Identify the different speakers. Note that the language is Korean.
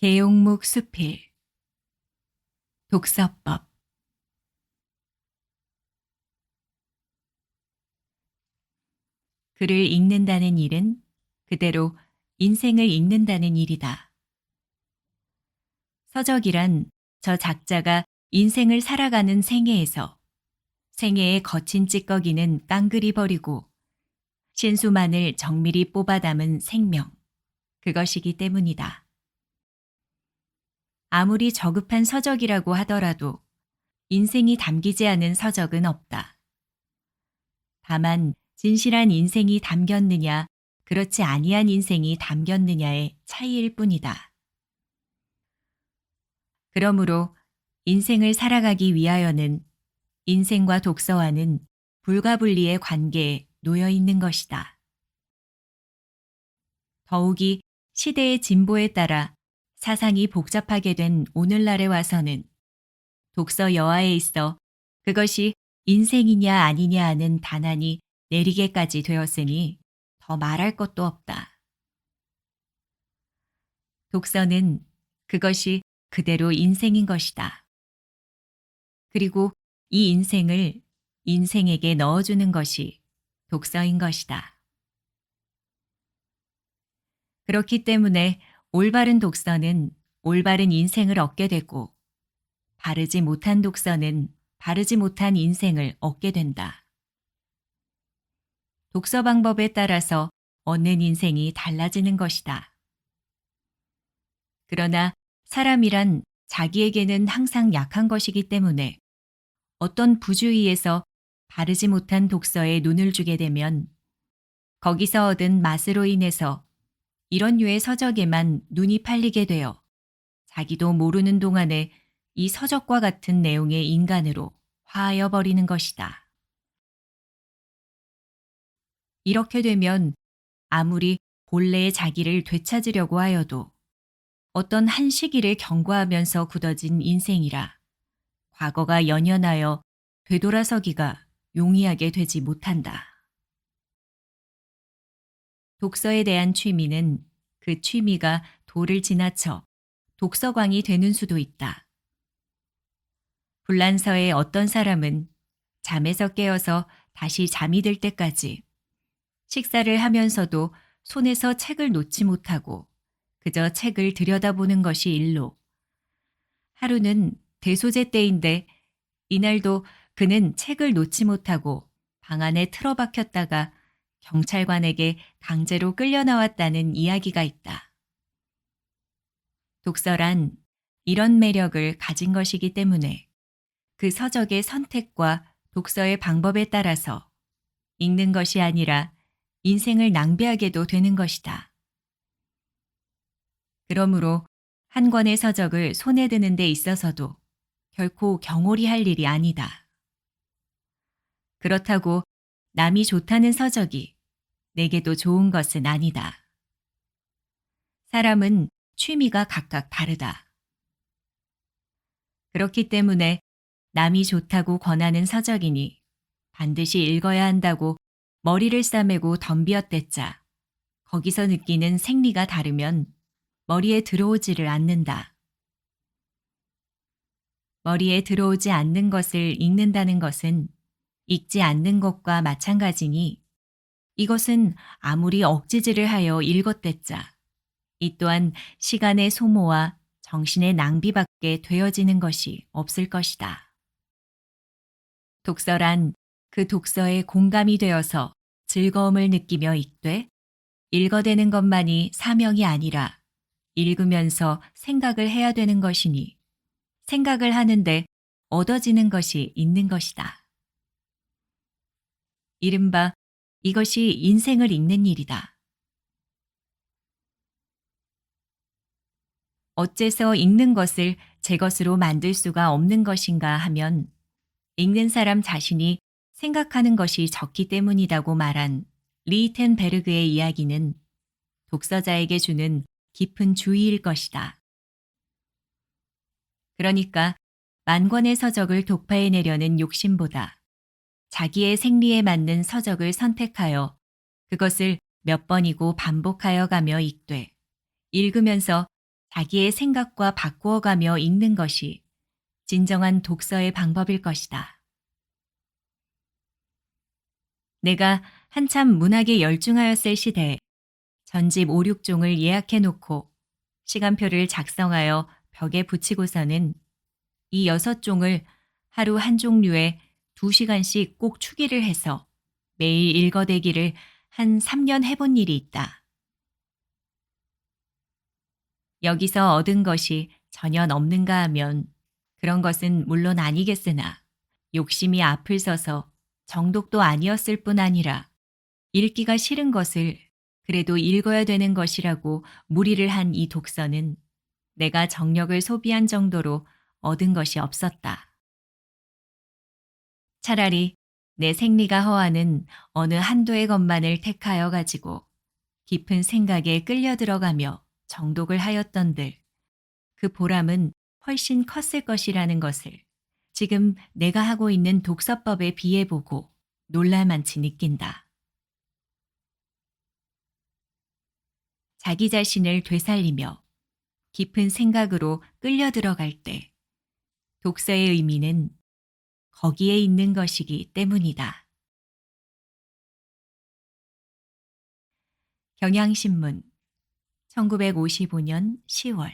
Speaker 1: 계용묵 수필 독서법. 글을 읽는다는 일은 그대로 인생을 읽는다는 일이다. 서적이란 저 작자가 인생을 살아가는 생애에서 생애의 거친 찌꺼기는 깡그리 버리고 신수만을 정밀히 뽑아 담은 생명, 그것이기 때문이다. 아무리 저급한 서적이라고 하더라도 인생이 담기지 않은 서적은 없다. 다만 진실한 인생이 담겼느냐, 그렇지 아니한 인생이 담겼느냐의 차이일 뿐이다. 그러므로 인생을 살아가기 위하여는 인생과 독서와는 불가분리의 관계에 놓여 있는 것이다. 더욱이 시대의 진보에 따라 사상이 복잡하게 된 오늘날에 와서는 독서 여하에 있어 그것이 인생이냐 아니냐 하는 단안이 내리게까지 되었으니 더 말할 것도 없다. 독서는 그것이 그대로 인생인 것이다. 그리고 이 인생을 인생에게 넣어주는 것이 독서인 것이다. 그렇기 때문에 올바른 독서는 올바른 인생을 얻게 되고 바르지 못한 독서는 바르지 못한 인생을 얻게 된다. 독서 방법에 따라서 얻는 인생이 달라지는 것이다. 그러나 사람이란 자기에게는 항상 약한 것이기 때문에 어떤 부주의에서 바르지 못한 독서에 눈을 주게 되면 거기서 얻은 맛으로 인해서 이런 류의 서적에만 눈이 팔리게 되어 자기도 모르는 동안에 이 서적과 같은 내용의 인간으로 화하여 버리는 것이다. 이렇게 되면 아무리 본래의 자기를 되찾으려고 하여도 어떤 한 시기를 경과하면서 굳어진 인생이라 과거가 연연하여 되돌아서기가 용이하게 되지 못한다. 독서에 대한 취미는 그 취미가 도를 지나쳐 독서광이 되는 수도 있다. 불란서의 어떤 사람은 잠에서 깨어서 다시 잠이 들 때까지 식사를 하면서도 손에서 책을 놓지 못하고 그저 책을 들여다보는 것이 일로 하루는 대소제 때인데 이날도 그는 책을 놓지 못하고 방 안에 틀어박혔다가 경찰관에게 강제로 끌려 나왔다는 이야기가 있다. 독서란 이런 매력을 가진 것이기 때문에 그 서적의 선택과 독서의 방법에 따라서 읽는 것이 아니라 인생을 낭비하게도 되는 것이다. 그러므로 한 권의 서적을 손에 드는 데 있어서도 결코 경홀히 할 일이 아니다. 그렇다고 남이 좋다는 서적이 내게도 좋은 것은 아니다. 사람은 취미가 각각 다르다. 그렇기 때문에 남이 좋다고 권하는 서적이니 반드시 읽어야 한다고 머리를 싸매고 덤비었댔자 거기서 느끼는 생리가 다르면 머리에 들어오지를 않는다. 머리에 들어오지 않는 것을 읽는다는 것은 읽지 않는 것과 마찬가지니 이것은 아무리 억지질을 하여 읽었댔자 이 또한 시간의 소모와 정신의 낭비밖에 되어지는 것이 없을 것이다. 독서란 그 독서에 공감이 되어서 즐거움을 느끼며 읽되 읽어대는 것만이 사명이 아니라 읽으면서 생각을 해야 되는 것이니 생각을 하는데 얻어지는 것이 있는 것이다. 이른바 이것이 인생을 읽는 일이다. 어째서 읽는 것을 제 것으로 만들 수가 없는 것인가 하면 읽는 사람 자신이 생각하는 것이 적기 때문이라고 말한 리히텐베르그의 이야기는 독서자에게 주는 깊은 주의일 것이다. 그러니까 만 권의 서적을 독파해내려는 욕심보다 자기의 생리에 맞는 서적을 선택하여 그것을 몇 번이고 반복하여 가며 읽되 읽으면서 자기의 생각과 바꾸어가며 읽는 것이 진정한 독서의 방법일 것이다. 내가 한참 문학에 열중하였을 시대에 전집 5, 6종을 예약해 놓고 시간표를 작성하여 벽에 붙이고서는 이 6종을 하루 한 종류에 2시간씩 꼭 추기를 해서 매일 읽어대기를 한 3년 해본 일이 있다. 여기서 얻은 것이 전혀 없는가 하면 그런 것은 물론 아니겠으나 욕심이 앞을 서서 정독도 아니었을 뿐 아니라 읽기가 싫은 것을 그래도 읽어야 되는 것이라고 무리를 한 이 독서는 내가 정력을 소비한 정도로 얻은 것이 없었다. 차라리 내 생리가 허하는 어느 한도의 것만을 택하여 가지고 깊은 생각에 끌려 들어가며 정독을 하였던들 그 보람은 훨씬 컸을 것이라는 것을 지금 내가 하고 있는 독서법에 비해 보고 놀랄만치 느낀다. 자기 자신을 되살리며 깊은 생각으로 끌려 들어갈 때 독서의 의미는 거기에 있는 것이기 때문이다. 경향신문 1955년 10월